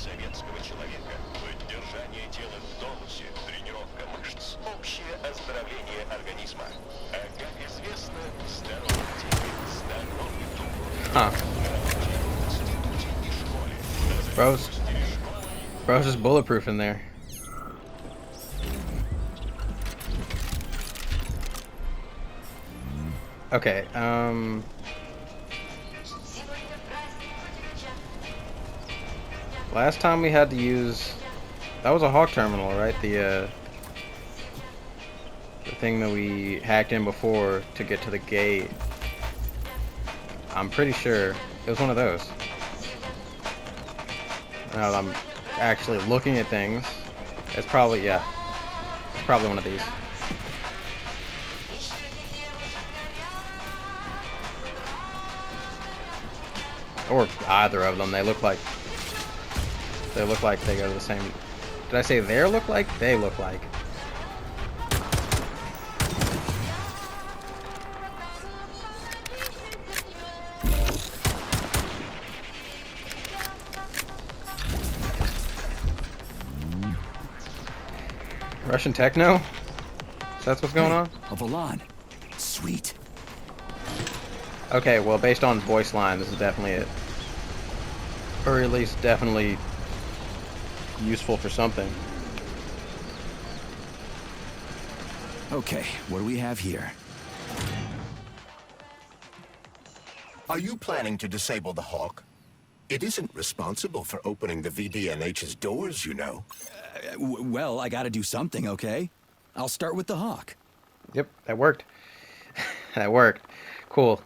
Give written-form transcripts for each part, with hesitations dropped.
советского человека. Поддержание тела в тонусе, тренировка мышц, общее оздоровление организма. А как известно, здоровый теле, здоровый дух. Huh. Bro's just bulletproof in there. Okay, last time we had to use... That was a Hawk terminal, right? The thing that we hacked in before to get to the gate. I'm pretty sure it was one of those. Now that I'm actually looking at things, it's probably, yeah. It's probably one of these. Or either of them. They look like they go to the same. Did I say they look like? They look like. Russian techno? That's what's going on? A Volan. Sweet. Okay, well, based on voice line, this is definitely it. Or at least definitely useful for something. Okay, what do we have here? Are you planning to disable the Hawk? It isn't responsible for opening the VDNH's doors, you know. Well, I gotta do something, okay? I'll start with the Hawk. Yep, that worked. That worked. Cool.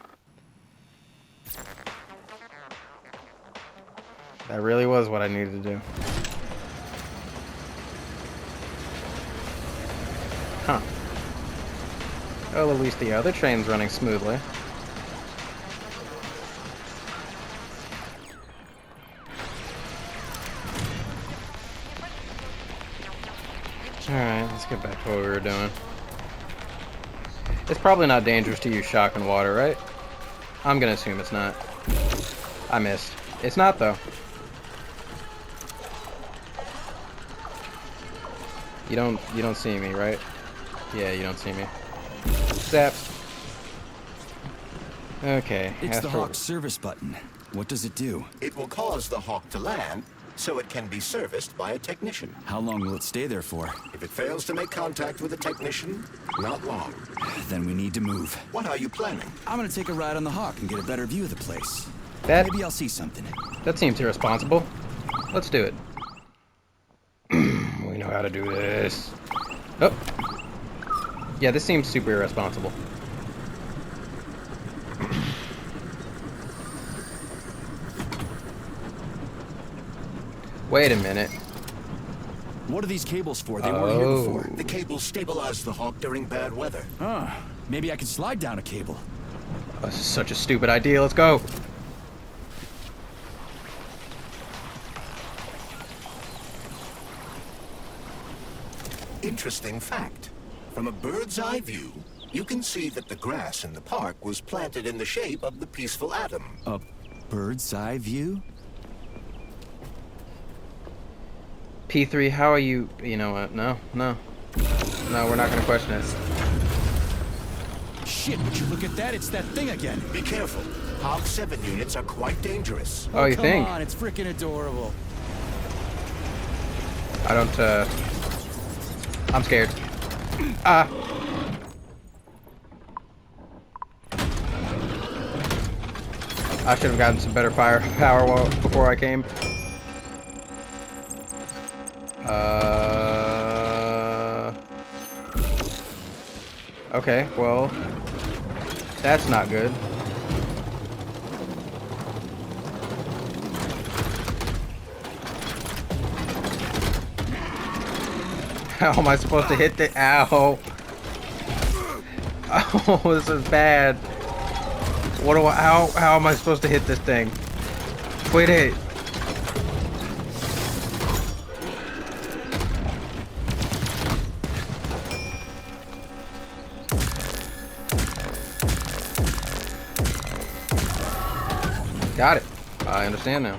That really was what I needed to do. Huh. Well, at least the other train's running smoothly. Alright, let's get back to what we were doing. It's probably not dangerous to use shock and water, right? I'm gonna assume it's not. I missed. It's not, though. You don't see me, right? Yeah, you don't see me. Zaps. Okay. It's the Hawk service button. What does it do? It will cause the Hawk to land, so it can be serviced by a technician. How long will it stay there for? If it fails to make contact with a technician, not long. Then we need to move. What are you planning? I'm gonna take a ride on the Hawk and get a better view of the place. That, Maybe I'll see something. that seems irresponsible. Let's do it. We know how to do this. Oh. Yeah, this seems super irresponsible. Wait a minute. What are these cables for? They weren't here before. The cables stabilize the Hawk during bad weather. Huh. Maybe I can slide down a cable. This is such a stupid idea. Let's go. Interesting fact. From a bird's eye view, you can see that the grass in the park was planted in the shape of the peaceful atom. A bird's eye view? P3, how are you? You know what? No, we're not gonna question it. Shit, would you look at that? It's that thing again. Be careful. Hawk 7 units are quite dangerous. Oh, you think? Come on, it's freaking adorable. I don't, I'm scared. Ah. I should have gotten some better firepower before I came. Okay, well, that's not good. How am I supposed to hit the... Ow. Oh, this is bad. What do I... How am I supposed to hit this thing? Quit it. Got it. I understand now.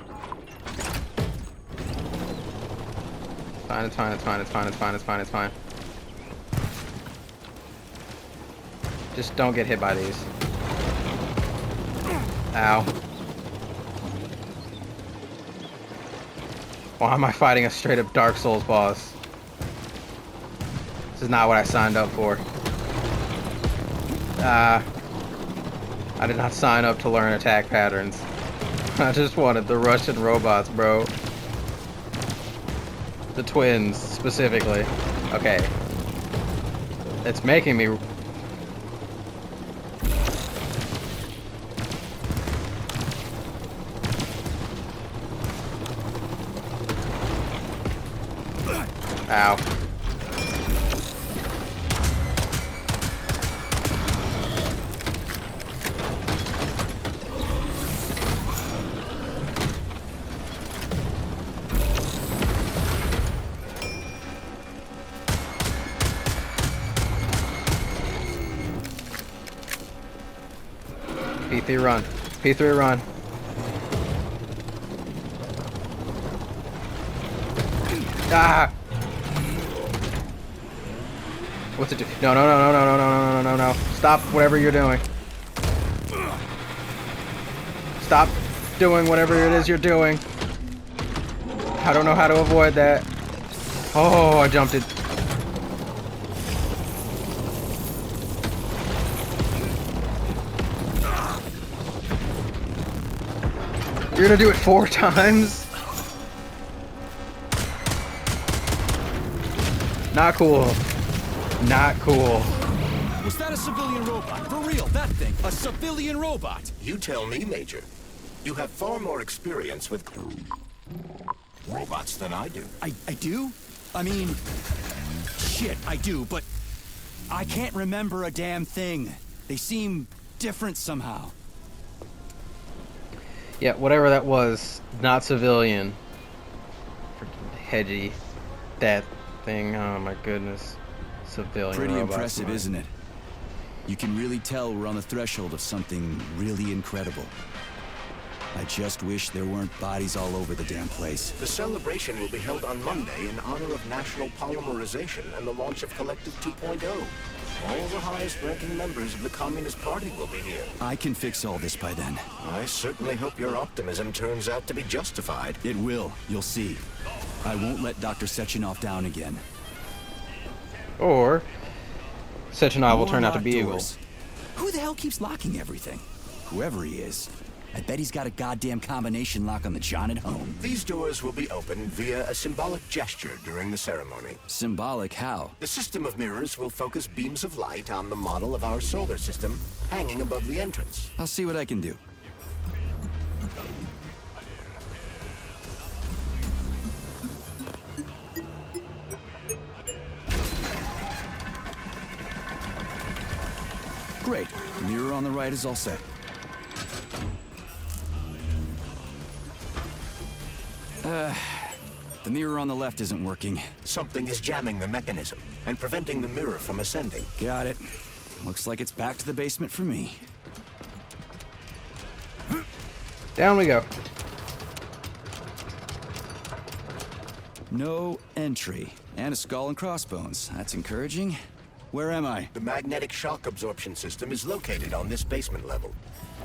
Fine, it's fine, it's fine, it's fine, it's fine, it's fine, it's fine. Just don't get hit by these. Ow. Why am I fighting a straight up Dark Souls boss? This is not what I signed up for. I did not sign up to learn attack patterns. I just wanted the Russian robots, bro. The twins, specifically. Okay. It's making me... Ow. P3 run. P3 run. Ah! What's it do? No, no, no, no, no, no, no, no, no, no, no. Stop whatever you're doing. Stop doing whatever it is you're doing. I don't know how to avoid that. Oh, I jumped it. You're gonna do it 4 times? Not cool. Not cool. Was that a civilian robot? For real, that thing. A civilian robot. You tell me, Major. You have far more experience with robots than I do. I do? I mean, shit, I do, but I can't remember a damn thing. They seem different somehow. Yeah, whatever that was, not civilian. Freaking hedgy. That thing, oh my goodness. Civilian Pretty robots, impressive, man. isn't it? You can really tell we're on the threshold of something really incredible. I just wish there weren't bodies all over the damn place. The celebration will be held on Monday in honor of National Polymerization and the launch of Collective 2.0. All the highest-ranking members of the Communist Party will be here. I can fix all this by then. I certainly hope your optimism turns out to be justified. It will, you'll see. I won't let Dr. Sechenov down again. Or Sechenov will More turn out to be locked evil. doors. Who the hell keeps locking everything? Whoever he is. I bet he's got a goddamn combination lock on the John at home. These doors will be opened via a symbolic gesture during the ceremony. Symbolic how? The system of mirrors will focus beams of light on the model of our solar system hanging above the entrance. I'll see what I can do. Great. Mirror on the right is all set. The mirror on the left isn't working. Something is jamming the mechanism and preventing the mirror from ascending. Got it. Looks like it's back to the basement for me. Down we go. No entry. And a skull and crossbones. That's encouraging. Where am I? The magnetic shock absorption system is located on this basement level.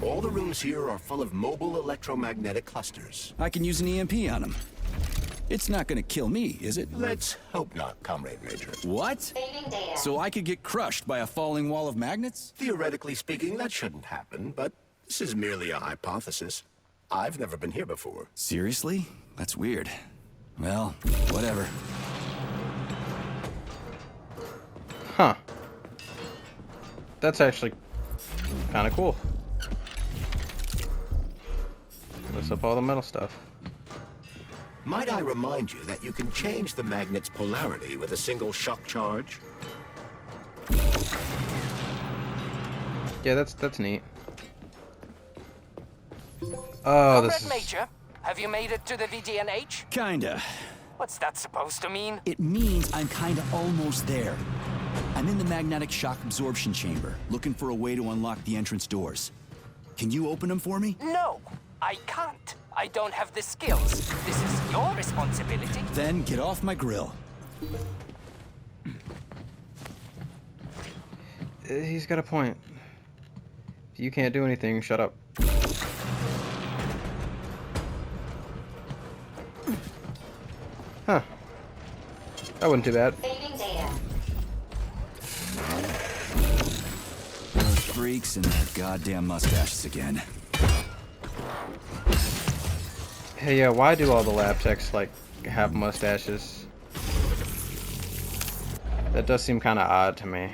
All the rooms here are full of mobile electromagnetic clusters. I can use an EMP on him. It's not gonna kill me, is it? Let's hope not, Comrade Major. What? So I could get crushed by a falling wall of magnets? Theoretically speaking, that shouldn't happen, but this is merely a hypothesis. I've never been here before. Seriously? That's weird. Well, whatever. Huh. That's actually kind of cool. Lifts up all the metal stuff. Might I remind you that you can change the magnet's polarity with a single shock charge? Yeah, that's neat. Oh, this Comrade is... Major, have you made it to the VDNH? Kinda. What's that supposed to mean? It means I'm kinda almost there. I'm in the magnetic shock absorption chamber, looking for a way to unlock the entrance doors. Can you open them for me? No. I can't. I don't have the skills. This is your responsibility. Then get off my grill. He's got a point. If you can't do anything, shut up. Huh. That wasn't too bad. Saving data. Those freaks and their goddamn mustaches again. Hey, yeah, why do all the lab techs, like, have mustaches? That does seem kind of odd to me.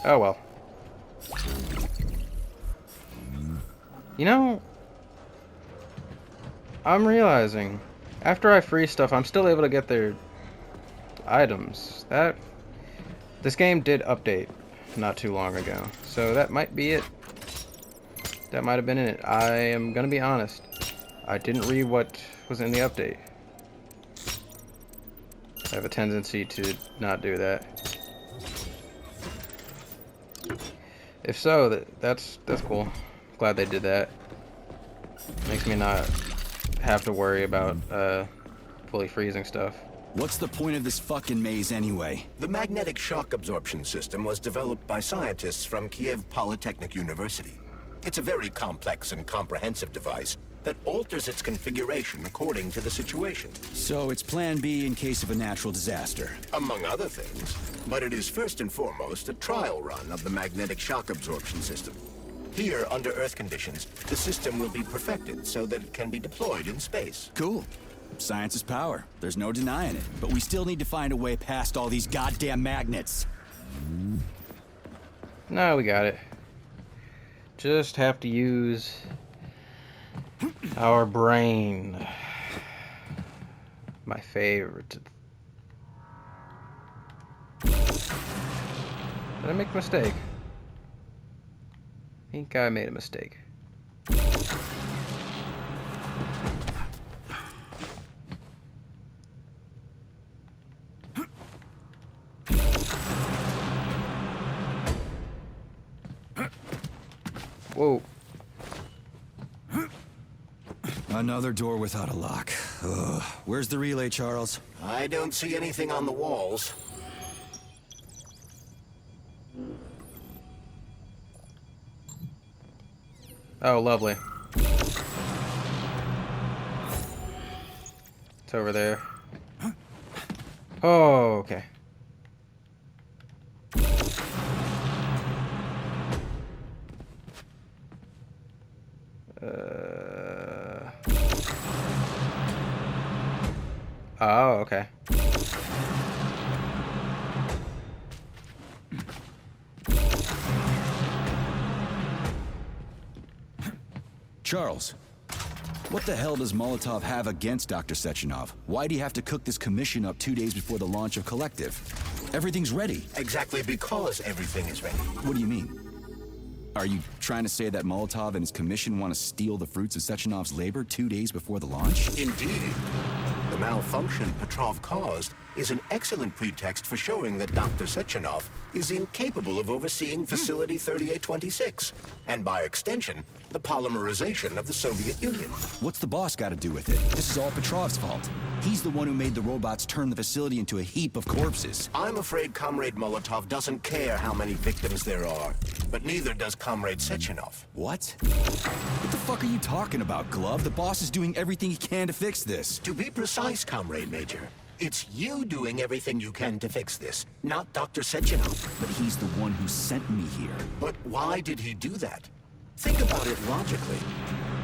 Oh, well. You know, I'm realizing, after I free stuff, I'm still able to get their items. This game did update not too long ago, so that might be it. That might have been it. I am gonna be honest. I didn't read what was in the update. I have a tendency to not do that. If so, that's cool. Glad they did that. Makes me not have to worry about fully freezing stuff. What's the point of this fucking maze anyway? The magnetic shock absorption system was developed by scientists from Kiev Polytechnic University. It's a very complex and comprehensive device that alters its configuration according to the situation. So it's plan B in case of a natural disaster. Among other things. But it is first and foremost a trial run of the magnetic shock absorption system. Here, under Earth conditions, the system will be perfected so that it can be deployed in space. Cool. Science is power. There's no denying it. But we still need to find a way past all these goddamn magnets. No, we got it. Just have to use our brain. My favorite. Did I make a mistake? I think I made a mistake. Whoa. Another door without a lock. Ugh. Where's the relay, Charles? I don't see anything on the walls. Oh, lovely. It's over there. Oh, okay. Oh, okay. Charles, what the hell does Molotov have against Dr. Sechenov? Why'd he have to cook this commission up 2 days before the launch of Collective? Everything's ready. Exactly because everything is ready. What do you mean? Are you trying to say that Molotov and his commission want to steal the fruits of Sechenov's labor 2 days before the launch? Indeed. The malfunction Petrov caused is an excellent pretext for showing that Dr. Sechenov is incapable of overseeing Facility 3826, and by extension, the polymerization of the Soviet Union. What's the boss got to do with it? This is all Petrov's fault. He's the one who made the robots turn the facility into a heap of corpses. I'm afraid Comrade Molotov doesn't care how many victims there are, but neither does Comrade Sechenov. What? What the fuck are you talking about, Glove? The boss is doing everything he can to fix this. To be precise, Comrade Major, it's you doing everything you can to fix this, not Dr. Sechenov. But he's the one who sent me here. But why did he do that? Think about it logically.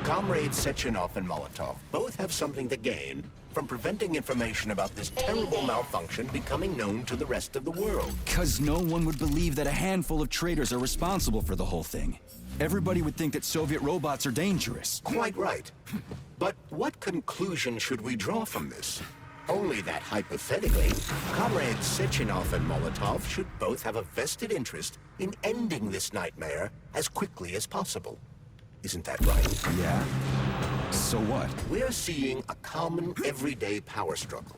Comrades Sechenov and Molotov both have something to gain from preventing information about this terrible malfunction becoming known to the rest of the world. 'Cause no one would believe that a handful of traitors are responsible for the whole thing. Everybody would think that Soviet robots are dangerous. Quite right. But what conclusion should we draw from this? Only that hypothetically, Comrades Sechenov and Molotov should both have a vested interest in ending this nightmare as quickly as possible. Isn't that right? Yeah? So what? We're seeing a common, everyday power struggle.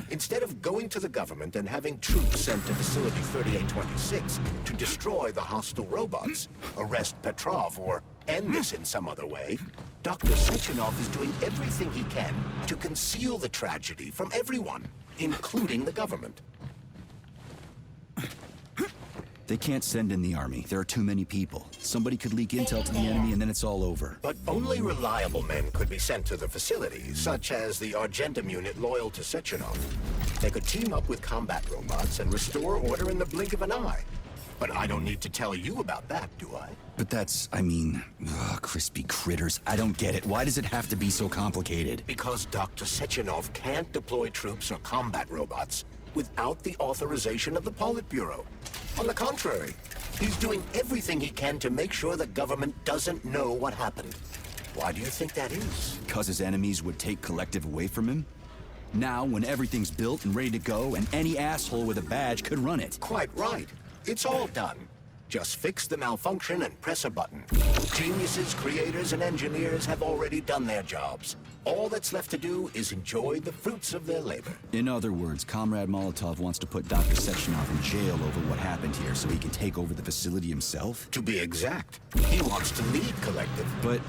Instead of going to the government and having troops sent to Facility 3826 to destroy the hostile robots, arrest Petrov, or end this in some other way, Dr. Sechenov is doing everything he can to conceal the tragedy from everyone, including the government. They can't send in the army. There are too many people. Somebody could leak intel to the enemy and then it's all over. But only reliable men could be sent to the facility, such as the Argentum unit loyal to Sechenov. They could team up with combat robots and restore order in the blink of an eye. But I don't need to tell you about that, do I? But that's, I mean, crispy critters. I don't get it. Why does it have to be so complicated? Because Dr. Sechenov can't deploy troops or combat robots without the authorization of the Politburo. On the contrary, he's doing everything he can to make sure the government doesn't know what happened. Why do you think that is? Because his enemies would take Collective away from him? Now, when everything's built and ready to go, and any asshole with a badge could run it. Quite right. It's all done. Just fix the malfunction and press a button. Geniuses, creators, and engineers have already done their jobs. All that's left to do is enjoy the fruits of their labor. In other words, Comrade Molotov wants to put Dr. Sechenov in jail over what happened here so he can take over the facility himself? To be exact, he wants to lead Collective. But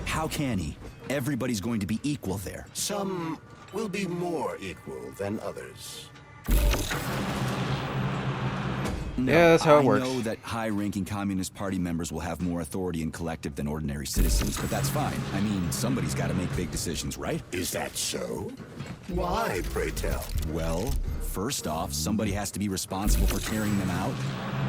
how can he? Everybody's going to be equal there. Some will be more equal than others. No, Yeah, that's how it works. I know that high-ranking Communist Party members will have more authority in Collective than ordinary citizens, but that's fine. I mean, somebody's got to make big decisions, right? Is that so? Why, pray tell? Well, first off, somebody has to be responsible for carrying them out.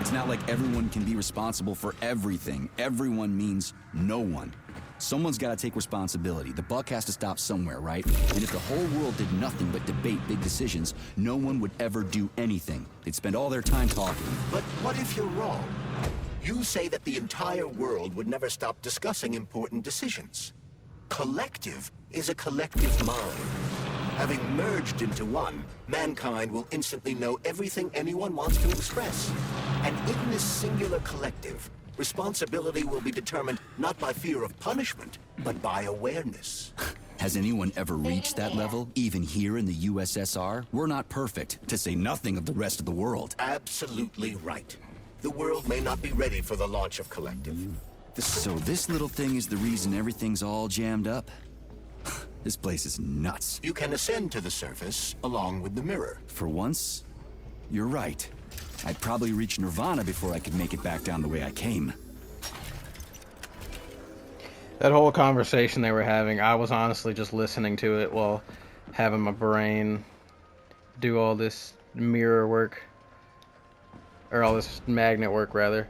It's not like everyone can be responsible for everything. Everyone means no one. Someone's got to take responsibility. The buck has to stop somewhere, right? And if the whole world did nothing but debate big decisions, no one would ever do anything. They'd spend all their time talking. But what if you're wrong? You say that the entire world would never stop discussing important decisions. Collective is a collective mind. Having merged into one, mankind will instantly know everything anyone wants to express. And in this singular collective, responsibility will be determined not by fear of punishment, but by awareness. Has anyone ever reached that level, even here in the USSR? We're not perfect, to say nothing of the rest of the world. Absolutely right. The world may not be ready for the launch of Collective. So this little thing is the reason everything's all jammed up? This place is nuts. You can ascend to the surface along with the mirror. For once, you're right. I'd probably reach Nirvana before I could make it back down the way I came. That whole conversation they were having, I was honestly just listening to it while having my brain do all this mirror work. Or all this magnet work, rather.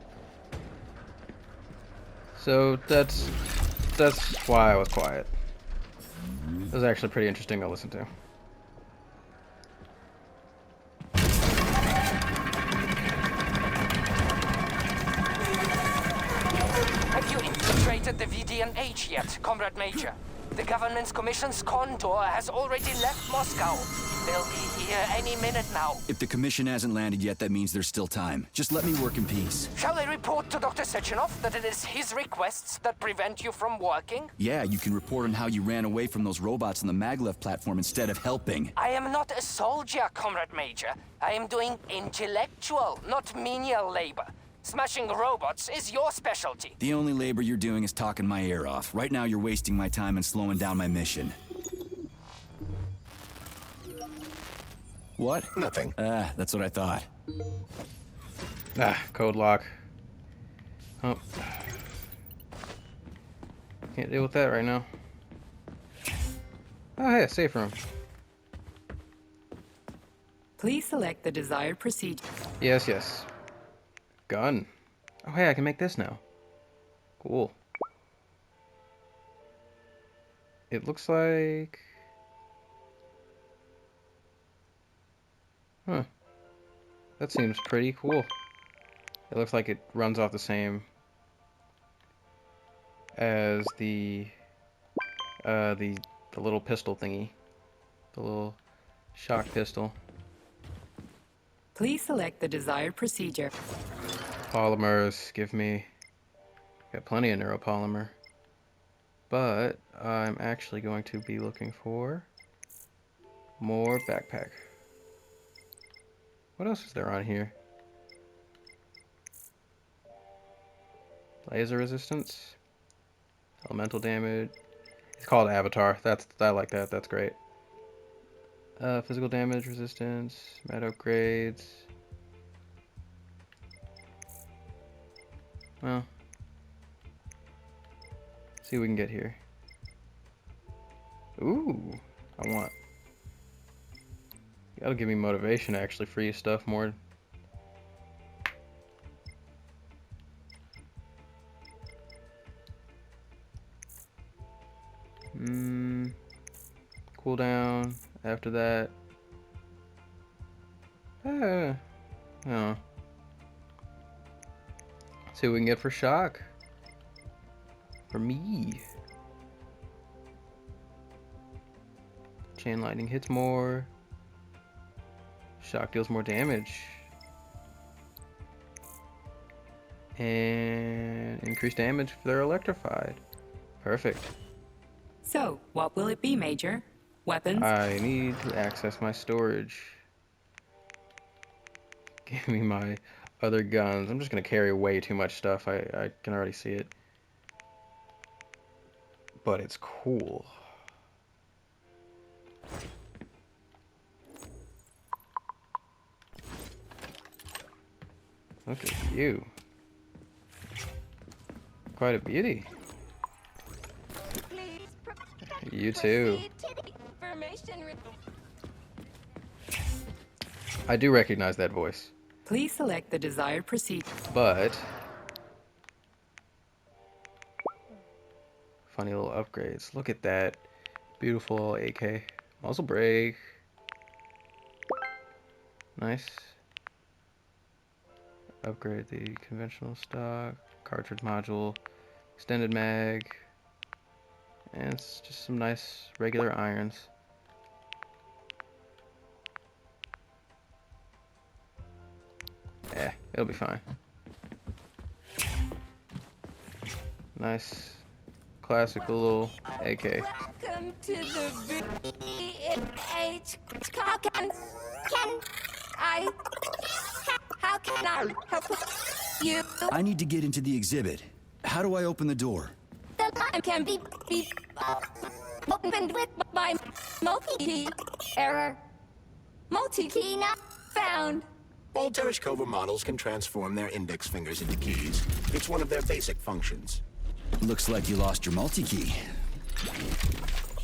So that's why I was quiet. It was actually pretty interesting to listen to. Have you infiltrated the VDNH yet, Comrade Major? The government's commission's condor has already left Moscow. They'll be here any minute now. If the commission hasn't landed yet, that means there's still time. Just let me work in peace. Shall I report to Dr. Sechenov that it is his requests that prevent you from working? Yeah, you can report on how you ran away from those robots on the maglev platform instead of helping. I am not a soldier, Comrade Major. I am doing intellectual, not menial labor. Smashing robots is your specialty. The only labor you're doing is talking my ear off. Right now you're wasting my time and slowing down my mission. What? Nothing. That's what I thought. Ah, code lock. Oh. Can't deal with that right now. Oh, hey, safe room. Please select the desired procedure. Yes, yes. Gun. Oh, hey, I can make this now. Cool. It looks like... Huh. That seems pretty cool. It looks like it runs off the same as the little pistol thingy. The little shock pistol. Please select the desired procedure. Polymers, give me... Got plenty of neuropolymer. But I'm actually going to be looking for more backpack. What else is there on here? Laser resistance. Elemental damage. It's called Avatar. I like that. That's great. Physical damage, resistance, med upgrades. Well, see what we can get here. Ooh, I want. That'll give me motivation to actually free stuff more. Cooldown after that. Oh. See what we can get for shock. For me. Chain lightning hits more. Shock deals more damage. And increased damage if they're electrified. Perfect. So, what will it be, Major? Weapons? I need to access my storage. Give me my other guns. I'm just gonna carry way too much stuff. I can already see it. But it's cool. Look at you. Quite a beauty. You too. I do recognize that voice. Please select the desired procedure. But funny little upgrades. Look at that. Beautiful AK. Muzzle brake. Nice. Upgrade the conventional stock. Cartridge module. Extended mag. And it's just some nice regular irons. Yeah, it'll be fine. Nice, classical little AK. Welcome to the VH. How can I help you? I need to get into the exhibit. How do I open the door? The line can be opened with my multi-key. Error. Multi-key not found. All Tereshkova models can transform their index fingers into keys. It's one of their basic functions. Looks like you lost your multi-key.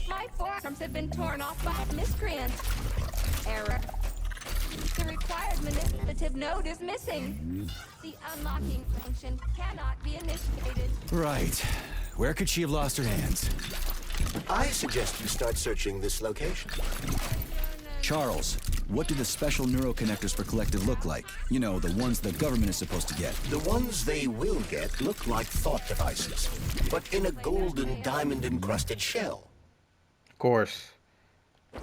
My forearms have been torn off by miscreants. Error. The required manipulative node is missing. The unlocking function cannot be initiated. Right. Where could she have lost her hands? I suggest you start searching this location. Charles, what do the special neuroconnectors for Collective look like? You know, the ones the government is supposed to get. The ones they will get look like thought devices, but in a golden diamond-encrusted shell. Of course.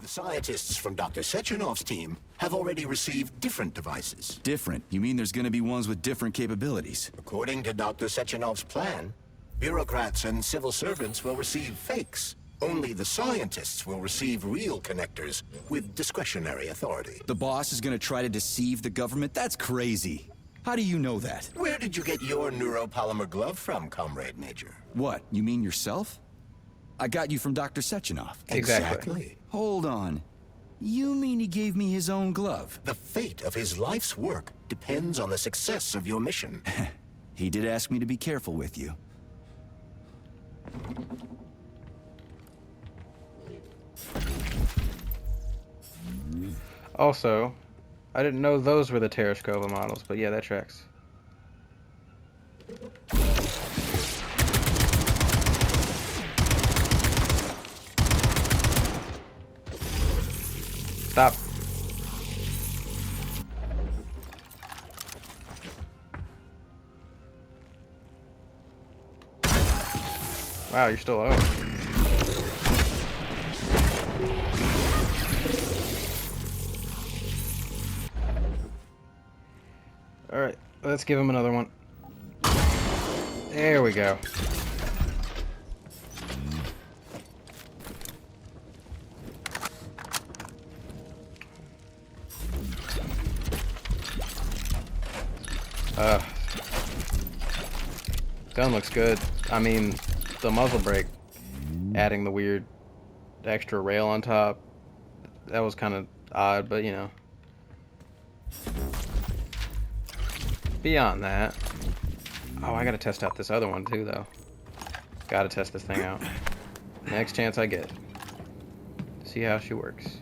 The scientists from Dr. Sechenov's team have already received different devices. Different? You mean there's gonna be ones with different capabilities? According to Dr. Sechenov's plan, bureaucrats and civil servants will receive fakes. Only the scientists will receive real connectors with discretionary authority. The boss is gonna try to deceive the government? That's crazy. How do you know that? Where did you get your neuropolymer glove from, Comrade Major? What, you mean yourself? I got you from Dr. Sechenov. Exactly. Hold on. You mean he gave me his own glove? The fate of his life's work depends on the success of your mission. He did ask me to be careful with you. Also, I didn't know those were the Tereshkova models, but yeah, that tracks. Stop. Wow, you're still out. Alright, let's give him another one. There we go. Gun looks good. I mean, the muzzle brake, adding the weird extra rail on top, that was kind of odd, but you know. Beyond that, oh, I gotta test out this other one too, though. Gotta test this thing out. Next chance I get. See how she works.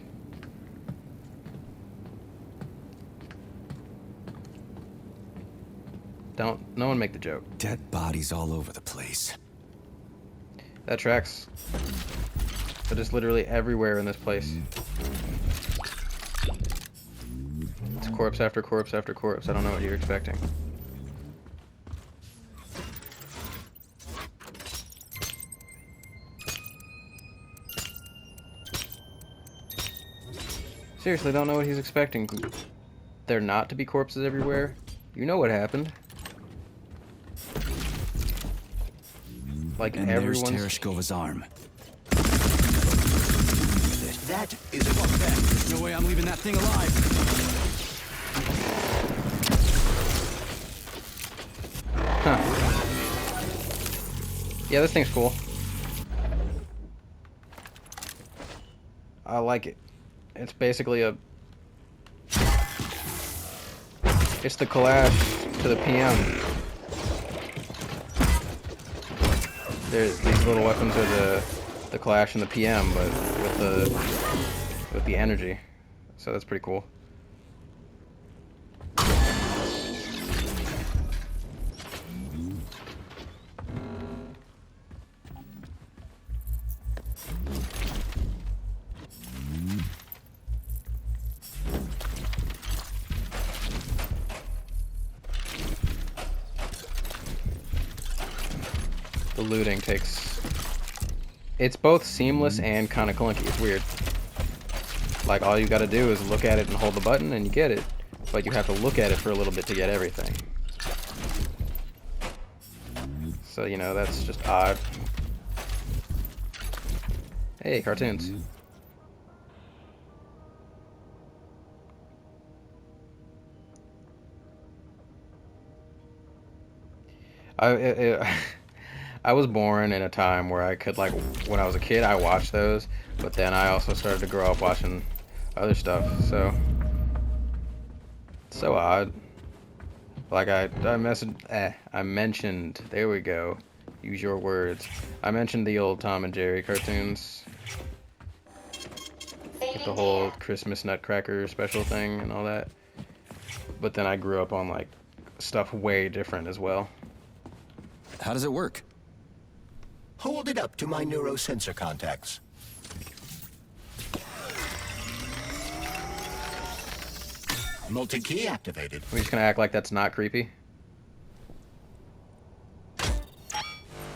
No one make the joke. Dead bodies all over the place. That tracks. But it's literally everywhere in this place. It's corpse after corpse after corpse. I don't know what you're expecting. Seriously, don't know what he's expecting. There not to be corpses everywhere? You know what happened. Like And there's everyone's... Tereshkova's arm. That is a Fuck that. There's no way I'm leaving that thing alive. Huh. Yeah, this thing's cool. I like it. It's basically a... It's the Kalash to the PM. These little weapons are the Kalash and the PM, but with the energy. So that's pretty cool. The looting takes... It's both seamless and kind of clunky. It's weird. Like, all you gotta do is look at it and hold the button and you get it. But you have to look at it for a little bit to get everything. So, you know, that's just odd. Hey, cartoons. I was born in a time where I could, like, when I was a kid, I watched those, but then I also started to grow up watching other stuff, so it's so odd. Like, I mentioned, there we go, use your words. I mentioned the old Tom and Jerry cartoons, with the whole Christmas Nutcracker special thing and all that, but then I grew up on, like, stuff way different as well. How does it work? Hold it up to my neurosensor contacts. Multi-key activated. We're just gonna act like that's not creepy.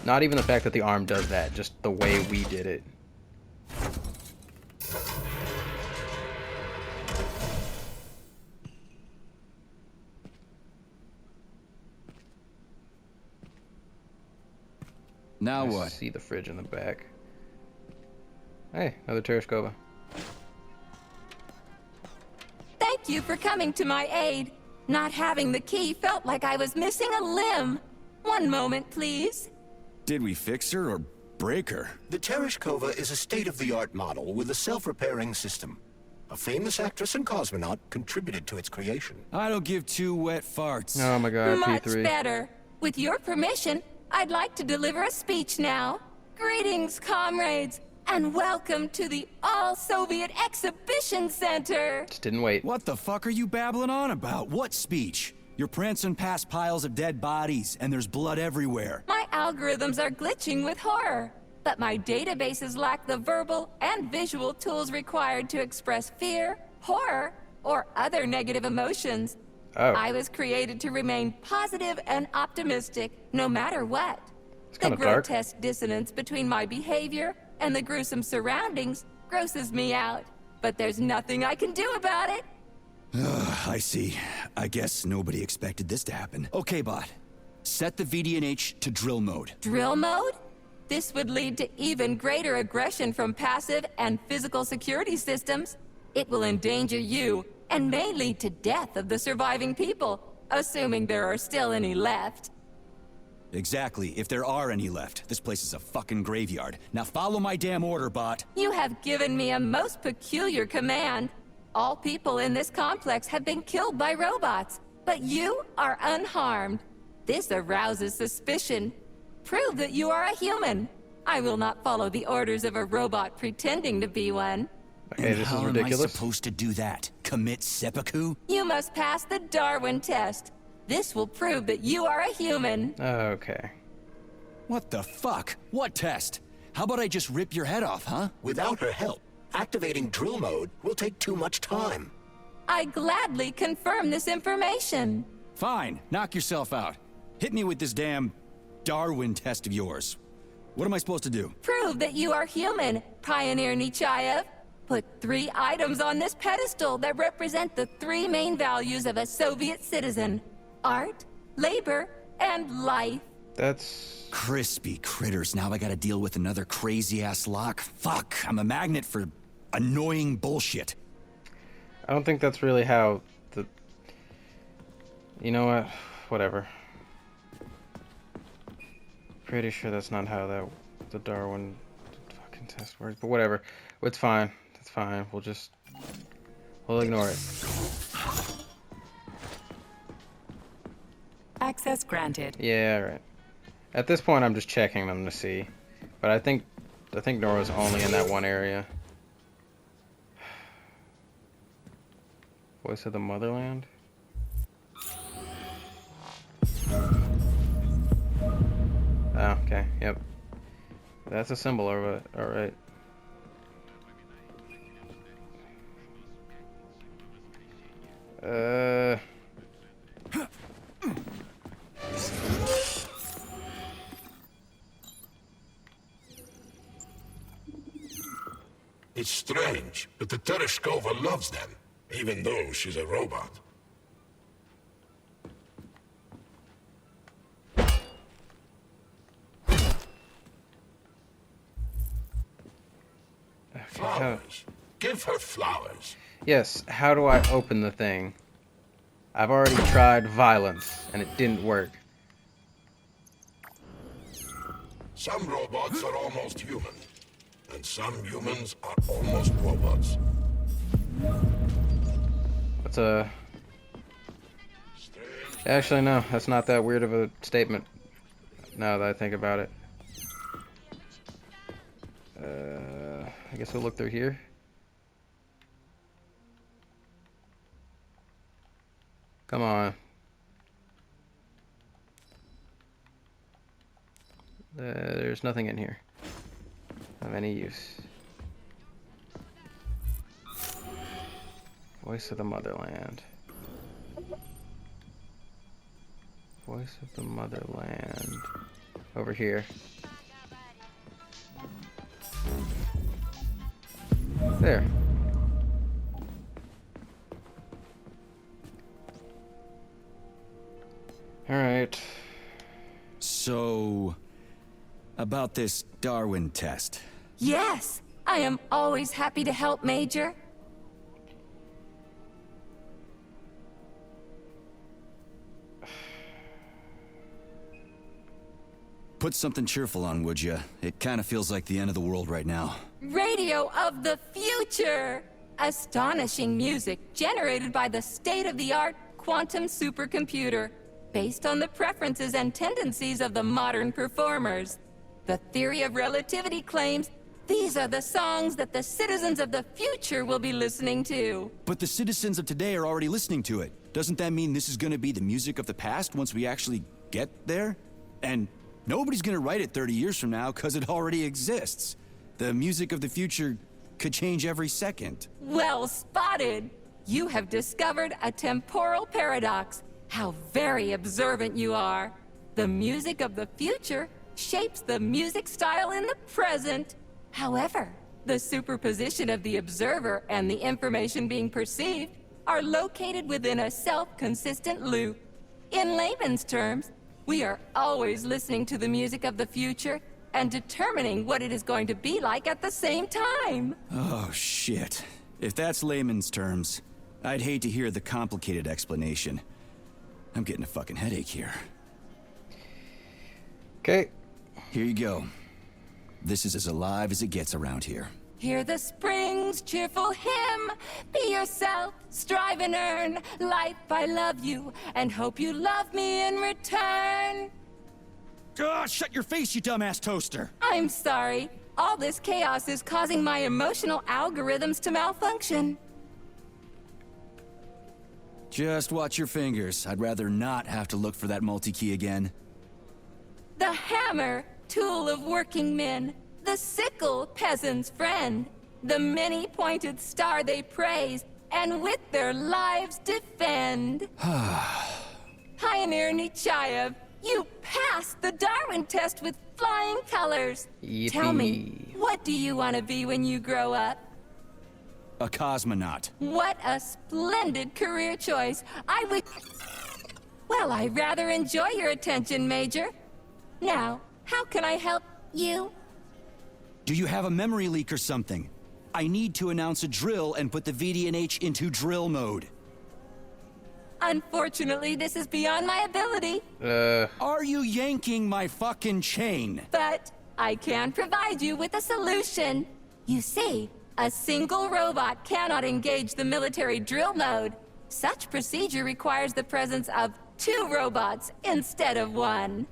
Not even the fact that the arm does that, just the way we did it. Now I what? see the fridge in the back. Hey, another Tereshkova. Thank you for coming to my aid. Not having the key felt like I was missing a limb. One moment, please. Did we fix her or break her? The Tereshkova is a state-of-the-art model with a self-repairing system. A famous actress and cosmonaut contributed to its creation. I don't give two wet farts. Oh my god, Much P3. better. With your permission, I'd like to deliver a speech now. Greetings, comrades, and welcome to the All-Soviet Exhibition Center. Just didn't wait. What the fuck are you babbling on about? What speech? You're prancing past piles of dead bodies, and there's blood everywhere. My algorithms are glitching with horror, but my databases lack the verbal and visual tools required to express fear, horror, or other negative emotions. Oh. I was created to remain positive and optimistic, no matter what. It's The kinda dark. grotesque dissonance between my behavior and the gruesome surroundings grosses me out, but there's nothing I can do about it. I see. I guess nobody expected this to happen. Okay, bot. Set the VDNH to drill mode. Drill mode? This would lead to even greater aggression from passive and physical security systems. It will endanger you, and may lead to death of the surviving people, assuming there are still any left. Exactly, if there are any left. This place is a fucking graveyard. Now follow my damn order, bot. You have given me a most peculiar command. All people in this complex have been killed by robots, but you are unharmed. This arouses suspicion. Prove that you are a human. I will not follow the orders of a robot pretending to be one. Okay, And this how is am I ridiculous. supposed to do that? Commit seppuku? You must pass the Darwin test. This will prove that you are a human. Okay. What the fuck? What test? How about I just rip your head off, huh? Without her help, activating drill mode will take too much time. I gladly confirm this information. Fine, knock yourself out. Hit me with this damn Darwin test of yours. What am I supposed to do? Prove that you are human, Pioneer Nechayev. Put 3 items on this pedestal that represent the 3 main values of a Soviet citizen: art, labor, and life. That's... Crispy critters, now I gotta deal with another crazy-ass lock. Fuck, I'm a magnet for annoying bullshit. I don't think that's really how the... You know what? Whatever. Pretty sure that's not how the Darwin fucking test works, but whatever. It's fine. It's fine. We'll ignore it. Access granted. Yeah, right. At this point, I'm just checking them to see, but I think Nora's only in that one area. Voice of the Motherland. Oh, okay. Yep. That's a symbol of it. All right. It's strange, but the Tereshkova loves them, even though she's a robot. Flowers. Give her flowers. Yes, how do I open the thing? I've already tried violence, and it didn't work. Some robots are almost human, and some humans are almost robots. That's a... Actually, no, that's not that weird of a statement, now that I think about it. I guess we'll look through here. Come on. There's nothing in here of any use. Voice of the Motherland. Voice of the Motherland. Over here. There. Alright. So, about this Darwin test. Yes, I am always happy to help, Major. Put something cheerful on, would ya? It kind of feels like the end of the world right now. Radio of the future! Astonishing music generated by the state-of-the-art quantum supercomputer, based on the preferences and tendencies of the modern performers. The theory of relativity claims these are the songs that the citizens of the future will be listening to. But the citizens of today are already listening to it. Doesn't that mean this is gonna be the music of the past once we actually get there? And nobody's gonna write it 30 years from now because it already exists. The music of the future could change every second. Well spotted! You have discovered a temporal paradox. How very observant you are. The music of the future shapes the music style in the present. However, the superposition of the observer and the information being perceived are located within a self-consistent loop. In layman's terms, we are always listening to the music of the future and determining what it is going to be like at the same time. Oh, shit. If that's layman's terms, I'd hate to hear the complicated explanation. I'm getting a fucking headache here. Okay. Here you go. This is as alive as it gets around here. Hear the spring's cheerful hymn. Be yourself, strive and earn. Life, I love you, and hope you love me in return. Shut your face, you dumbass toaster! I'm sorry. All this chaos is causing my emotional algorithms to malfunction. Just watch your fingers. I'd rather not have to look for that multi-key again. The hammer, tool of working men. The sickle, peasant's friend. The many-pointed star they praise, and with their lives defend. Pioneer Nechayev, you passed the Darwin test with flying colors. Tell me, Yippee. what do you want to be when you grow up? A cosmonaut. What a splendid career choice. I would... Well, I rather enjoy your attention, Major. Now, how can I help you? Do you have a memory leak or something? I need to announce a drill and put the VDNH into drill mode. Unfortunately, this is beyond my ability, Are you yanking my fucking chain? but I can provide you with a solution. You see, a single robot cannot engage the military drill mode. Such procedure requires the presence of 2 robots instead of 1.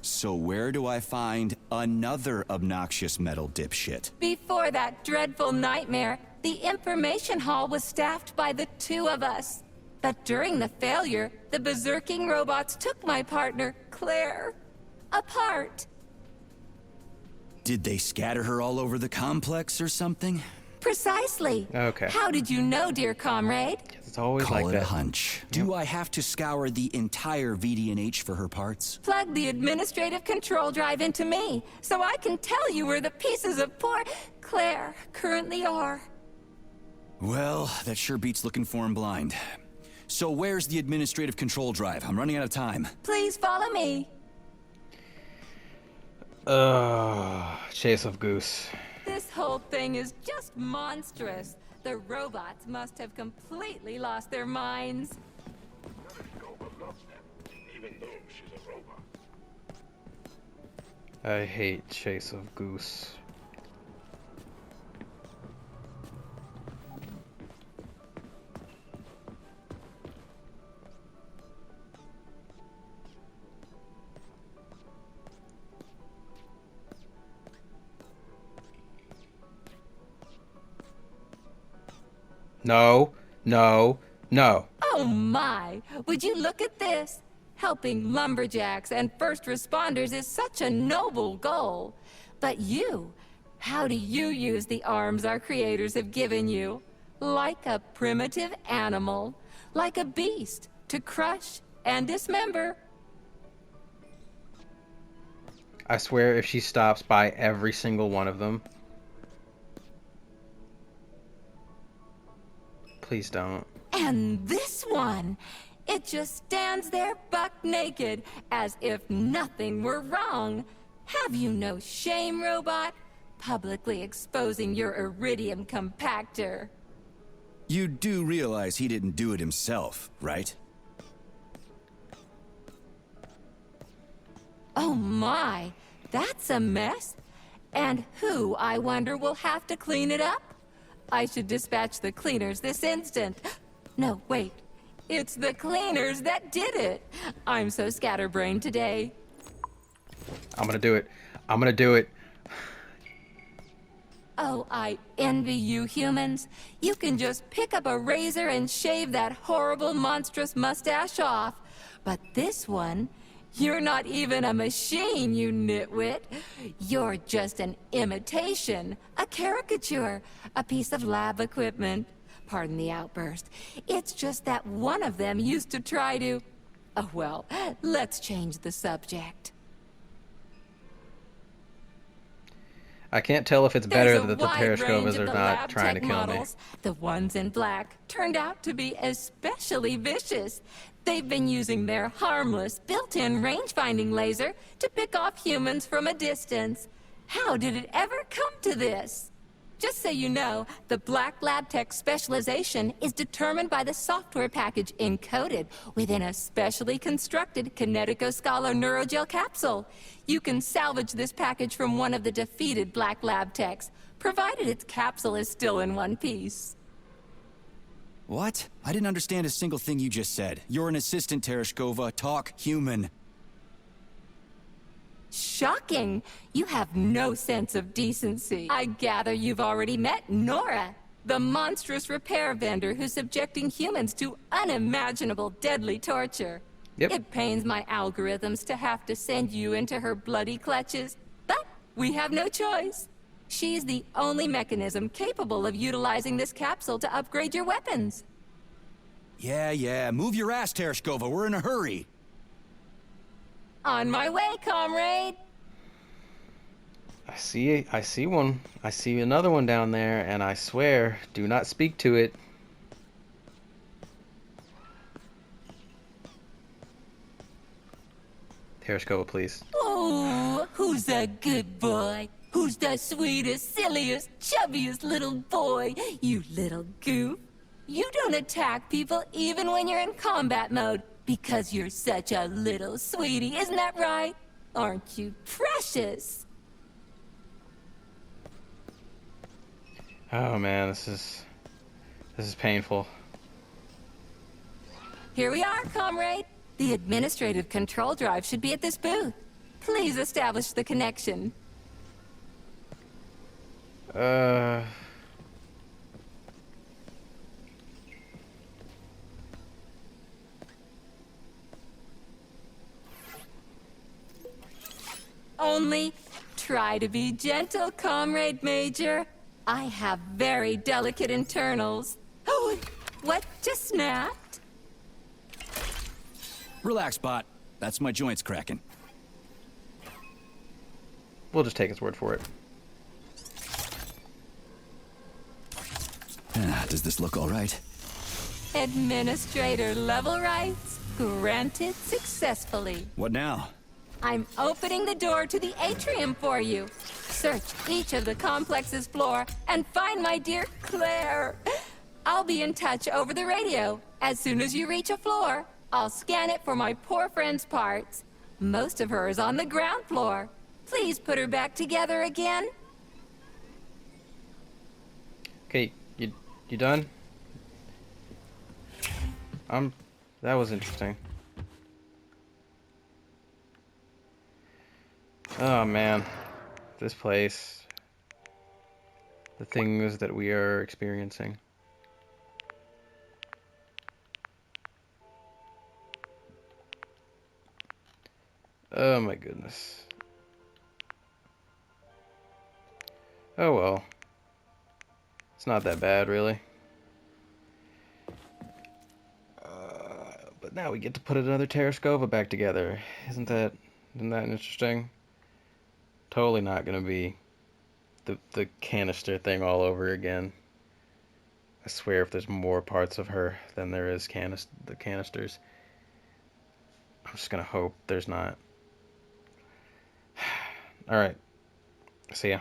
So where do I find another obnoxious metal dipshit? Before that dreadful nightmare, the information hall was staffed by the 2 of us. But during the failure, the berserking robots took my partner, Claire, apart. Did they scatter her all over the complex or something? Precisely. Okay. How did you know, dear comrade? It's always Call like it a that. hunch. Do I have to scour the entire VDNH for her parts? Plug the administrative control drive into me, so I can tell you where the pieces of poor Claire currently are. Well, that sure beats looking for him blind. So where's the administrative control drive? I'm running out of time. Please follow me. Chase of Goose. This whole thing is just monstrous. The robots must have completely lost their minds. Nova loves them, even though she's a robot. I hate Chase of Goose. No, no, no. Oh my! Would you look at this? Helping lumberjacks and first responders is such a noble goal. But you, how do you use the arms our creators have given you? Like a primitive animal, like a beast, to crush and dismember. I swear if she stops by every single one of them. Please don't. And this one, it just stands there buck naked, as if nothing were wrong. Have you no shame, robot? Publicly exposing your iridium compactor. You do realize he didn't do it himself, right? Oh my, that's a mess. And who, I wonder, will have to clean it up? I should dispatch the cleaners this instant. No, wait. It's the cleaners that did it. I'm so scatterbrained today. I'm gonna do it. I'm gonna do it. Oh, I envy you humans. You can just pick up a razor and shave that horrible, monstrous mustache off. But this one, you're not even a machine, you nitwit. You're just an imitation, a caricature, a piece of lab equipment. Pardon the outburst. It's just that one of them used to try to... Oh, well, let's change the subject. I can't tell if it's better There's a that the wide Periscope range is of or the not lab trying to tech kill me. models. The ones in black turned out to be especially vicious. They've been using their harmless, built-in range-finding laser to pick off humans from a distance. How did it ever come to this? Just so you know, the Black Lab Tech specialization is determined by the software package encoded within a specially constructed Kinetico-Scala Neurogel capsule. You can salvage this package from one of the defeated Black Lab Techs, provided its capsule is still in one piece. What? I didn't understand a single thing you just said. You're an assistant, Tereshkova. Talk human. Shocking! You have no sense of decency. I gather you've already met Nora, the monstrous repair vendor who's subjecting humans to unimaginable deadly torture. Yep. It pains my algorithms to have to send you into her bloody clutches, but we have no choice. She's the only mechanism capable of utilizing this capsule to upgrade your weapons. Yeah, move your ass, Tereshkova. We're in a hurry. On my way, comrade! I see one. I see another one down there, and I swear, do not speak to it. Tereshkova, please. Oh, who's a good boy? Who's the sweetest, silliest, chubbiest little boy? You little goof. You don't attack people even when you're in combat mode because you're such a little sweetie, isn't that right? Aren't you precious? Oh man, this is painful. Here we are, comrade. The administrative control drive should be at this booth. Please establish the connection. Only try to be gentle, Comrade Major. I have very delicate internals. Oh, what just snapped? Relax, bot. That's my joints cracking. We'll just take his word for it. Does this look all right? Administrator level rights granted successfully. What now? I'm opening the door to the atrium for you. Search each of the complex's floor and find my dear Claire. I'll be in touch over the radio. As soon as you reach a floor, I'll scan it for my poor friend's parts. Most of her is on the ground floor. Please put her back together again. Okay, you done? That was interesting. Oh man, this place, the things that we are experiencing. Oh my goodness. Oh well. It's not that bad, really. But now we get to put another Tereshkova back together. Isn't that interesting? Totally not gonna be the canister thing all over again. I swear if there's more parts of her than there is the canisters. I'm just gonna hope there's not. Alright. See ya.